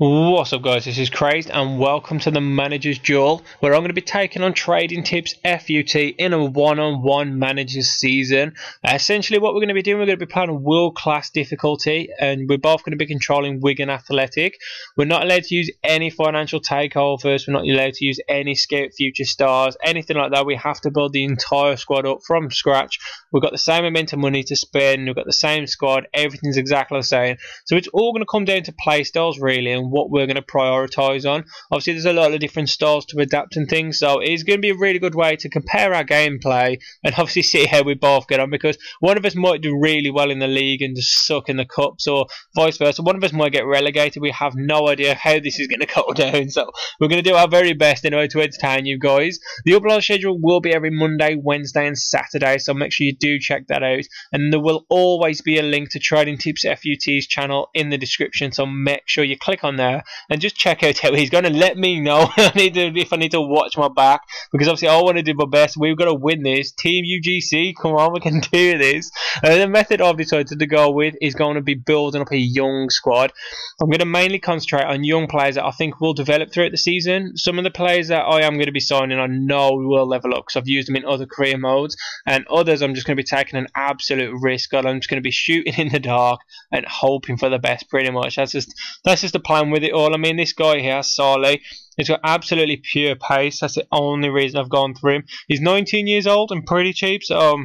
What's up guys, this is Crazed and welcome to the Manager's Duel, where I'm going to be taking on Trading Tips FUT in a one-on-one Manager's season. Essentially what we're going to be doing, we're going to be playing a world-class difficulty and we're both going to be controlling Wigan Athletic. We're not allowed to use any financial takeovers, we're not allowed to use any scout future stars, anything like that. We have to build the entire squad up from scratch. We've got the same amount of money to spend, we've got the same squad, everything's exactly the same. So it's all going to come down to play styles really, and what we're going to prioritise on. Obviously there's a lot of different styles to adapt and things, so it's going to be a really good way to compare our gameplay and obviously see how we both get on, because one of us might do really well in the league and just suck in the cups, or vice versa. One of us might get relegated. We have no idea how this is going to go down, so we're going to do our very best in order to entertain you guys. The upload schedule will be every Monday, Wednesday and Saturday, so make sure you do check that out, and there will always be a link to Trading Tips FUT's channel in the description, so make sure you click on there and just check out how he's going to let me know if I need to watch my back, because obviously I want to do my best. We've got to win this. Team UGC, come on, we can do this. The method I've decided to go with is going to be building up a young squad. I'm going to mainly concentrate on young players that I think will develop throughout the season. Some of the players that I am going to be signing I know will level up because I've used them in other career modes, and others I'm just going to be taking an absolute risk on. I'm just going to be shooting in the dark and hoping for the best pretty much. That's just the plan with it all. I mean, this guy here, Saleh, he's got absolutely pure pace. That's the only reason I've gone through him. He's 19 years old and pretty cheap, so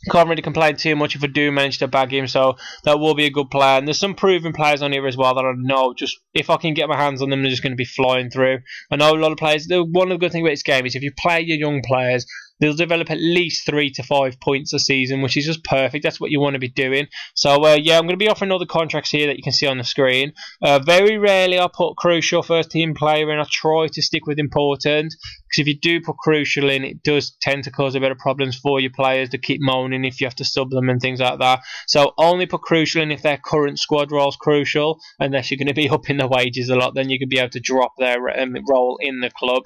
can't really complain too much if I do manage to bag him, so that will be a good player. And there's some proven players on here as well that I know, just if I can get my hands on them, they're just going to be flying through. I know a lot of players, one of the good things about this game is if you play your young players, they'll develop at least 3 to 5 points a season, which is just perfect. That's what you want to be doing. So yeah, I'm going to be offering all the contracts here that you can see on the screen. Very rarely I put crucial first team player in. I try to stick with important, because if you do put crucial in, it does tend to cause a bit of problems for your players to keep moaning if you have to sub them and things like that. So only put crucial in if their current squad role's crucial, unless you're going to be upping the wages a lot, then you could be able to drop their role in the club.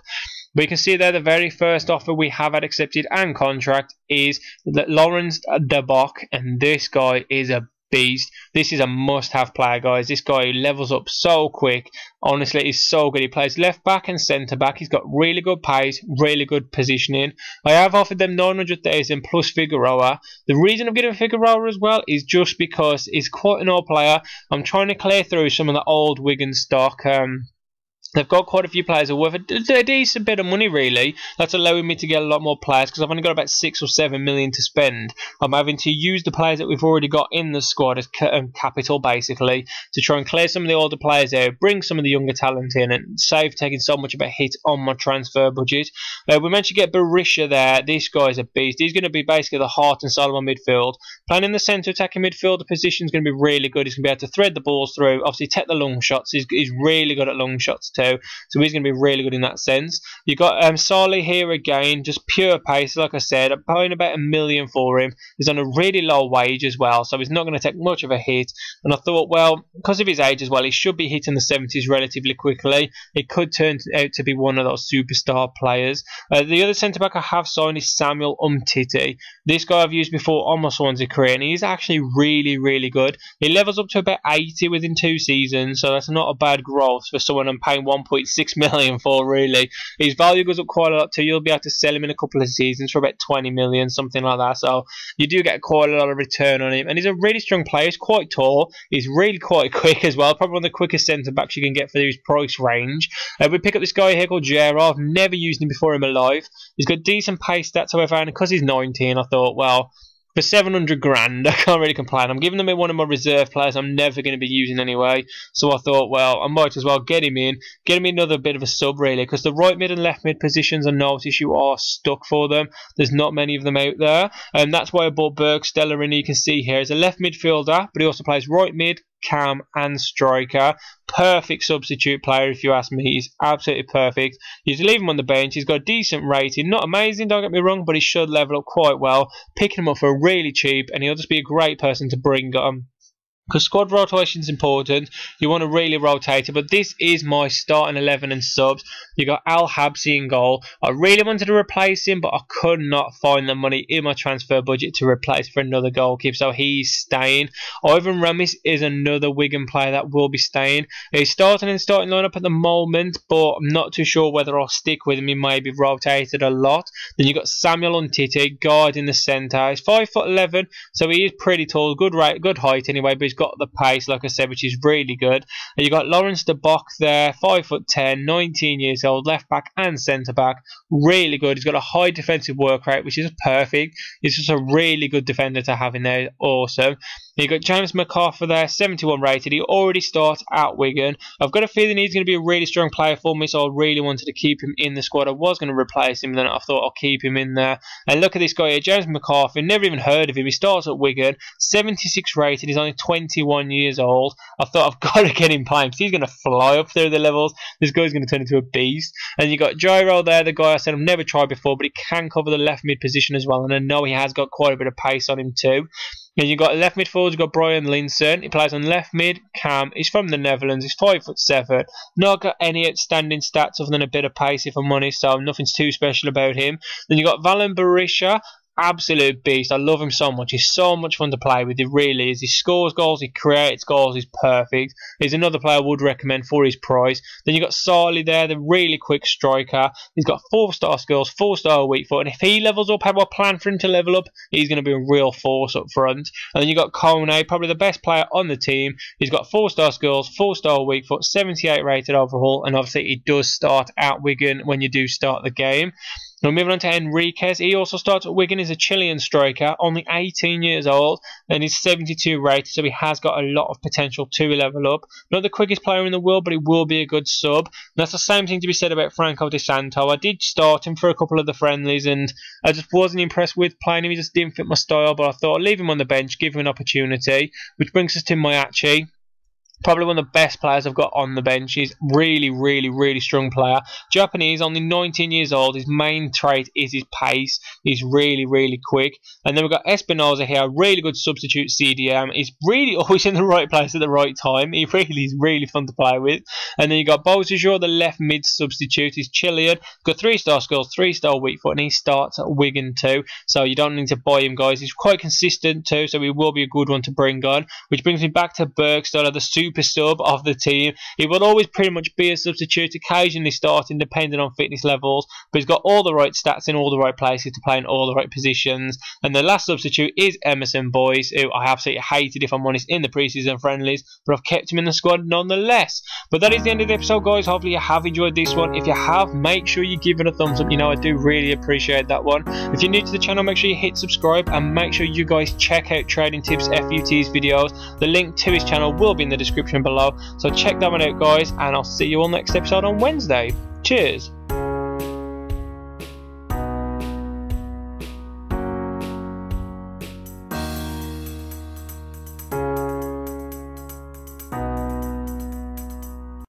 But you can see there the very first offer we have had accepted and contract is Lawrence de Bock, and this guy is a beast. This is a must-have player, guys. This guy levels up so quick. Honestly, he's so good. He plays left back and centre back. He's got really good pace, really good positioning. I have offered them 900,000 plus Figueroa. The reason I'm getting Figueroa as well is just because he's quite an old player. I'm trying to clear through some of the old Wigan stock. They've got quite a few players who are worth a decent bit of money, really. That's allowing me to get a lot more players, because I've only got about 6 or 7 million to spend. I'm having to use the players that we've already got in the squad as capital, basically, to try and clear some of the older players out, bring some of the younger talent in, and save taking so much of a hit on my transfer budget. We managed to get Berisha there. This guy's a beast. He's going to be basically the heart and soul of my midfield. Playing in the centre attacking midfield, the position's going to be really good. He's going to be able to thread the balls through, obviously take the long shots. He's really good at long shots too. So he's going to be really good in that sense. You've got Saleh here again, just pure pace. Like I said, I'm paying about $1 million for him. He's on a really low wage as well, so he's not going to take much of a hit. And I thought, well, because of his age as well, he should be hitting the 70s relatively quickly. It could turn out to be one of those superstar players. The other centre-back I have signed is Samuel Umtiti. This guy I've used before on my Swansea career, and he's actually really, really good. He levels up to about 80 within 2 seasons, so that's not a bad growth for someone I'm paying 1.6 million for, really. His value goes up quite a lot too. You'll be able to sell him in a couple of seasons for about 20 million, something like that. So you do get quite a lot of return on him. And he's a really strong player. He's quite tall. He's really quite quick as well. Probably one of the quickest centre backs you can get for his price range. We pick up this guy here called Gerard. I've never used him before in my life. He's got decent pace stats, however, and because he's 19, I thought, well, for 700 grand, I can't really complain. I'm giving them one of my reserve players I'm never going to be using anyway. So I thought, well, I might as well get him in. Get him another bit of a sub, really, because the right mid and left mid positions, I notice you are stuck for them. There's not many of them out there. And that's why I bought Bergsteller in. You can see here, he's a left midfielder, but he also plays right mid, cam and striker. Perfect substitute player if you ask me. He's absolutely perfect. You leave him on the bench. He's got a decent rating, not amazing, don't get me wrong, but he should level up quite well. Picking him up for really cheap, and he'll just be a great person to bring because squad rotation is important. You want to really rotate it, but this is my starting 11 and subs. You got Al Habsi in goal. I really wanted to replace him, but I could not find the money in my transfer budget to replace for another goalkeeper, so he's staying. Ivan Ramis is another Wigan player that will be staying. He's starting in the starting lineup at the moment, but I'm not too sure whether I'll stick with him. He may be rotated a lot. Then you got Samuel Untiti, guard in the centre. He's 5'11", so he is pretty tall, good height anyway, but he's got the pace, like I said, which is really good. And you got Lawrence de Bock there, 5'10", 19 years old, left back and centre back, really good. He's got a high defensive work rate, which is perfect. He's just a really good defender to have in there. Awesome. You got James McArthur there, 71 rated. He already starts at Wigan. I've got a feeling he's going to be a really strong player for me, so I really wanted to keep him in the squad. I was going to replace him, then I thought I'll keep him in there. And look at this guy here, James McArthur. Never even heard of him. He starts at Wigan, 76 rated. He's only 21 years old. I thought I've got to get him playing because he's going to fly up through the levels. This guy's going to turn into a beast. And you got Gyro there, the guy I said I've never tried before, but he can cover the left mid position as well. And I know he has got quite a bit of pace on him too. And you got left midfield, you've got Brian Linson. He plays on left mid, cam. He's from the Netherlands. He's 5'7". Not got any outstanding stats other than a bit of pace, if I'm honest, so nothing's too special about him. Then you got Valen Berisha. Absolute beast. I love him so much. He's so much fun to play with. He really is. He scores goals, he creates goals, he's perfect. He's another player I would recommend for his price. Then you got Sarli there, the really quick striker. He's got 4-star skills, 4-star weak foot, and if he levels up, how I plan for him to level up, he's going to be a real force up front. And then you got Kone, probably the best player on the team. He's got 4-star skills, 4-star weak foot, 78 rated overall, and obviously he does start at Wigan when you do start the game. Now moving on to Enriquez, he also starts at Wigan. He's a Chilean striker, only 18 years old, and he's 72 rated, so he has got a lot of potential to level up. Not the quickest player in the world, but he will be a good sub. And that's the same thing to be said about Franco Di Santo. I did start him for a couple of the friendlies, and I just wasn't impressed with playing him. He just didn't fit my style, but I thought I'd leave him on the bench, give him an opportunity, which brings us to Mayachi. Probably one of the best players I've got on the bench. He's really strong player. Japanese, only 19 years old. His main trait is his pace. He's really quick. And then we've got Espinoza here, really good substitute CDM. He's really always in the right place at the right time. He really is really fun to play with. And then you got Bozajor, the left mid substitute. He's Chilean. Got 3-star skills, 3-star weak foot, and he starts at Wigan too. So you don't need to buy him, guys. He's quite consistent too, so he will be a good one to bring on. Which brings me back to Bergstaller, the super sub of the team. He will always pretty much be a substitute, occasionally starting depending on fitness levels, but he's got all the right stats in all the right places to play in all the right positions. And the last substitute is Emerson Boyce, who I absolutely hated, if I'm honest, in the preseason friendlies, but I've kept him in the squad nonetheless. But that is the end of the episode, guys. Hopefully you have enjoyed this one. If you have, make sure you give it a thumbs up. You know, I do really appreciate that one. If you're new to the channel, make sure you hit subscribe, and make sure you guys check out Trading Tips FUT's videos. The link to his channel will be in the description below, so check that one out, guys, and I'll see you on next episode on Wednesday. Cheers.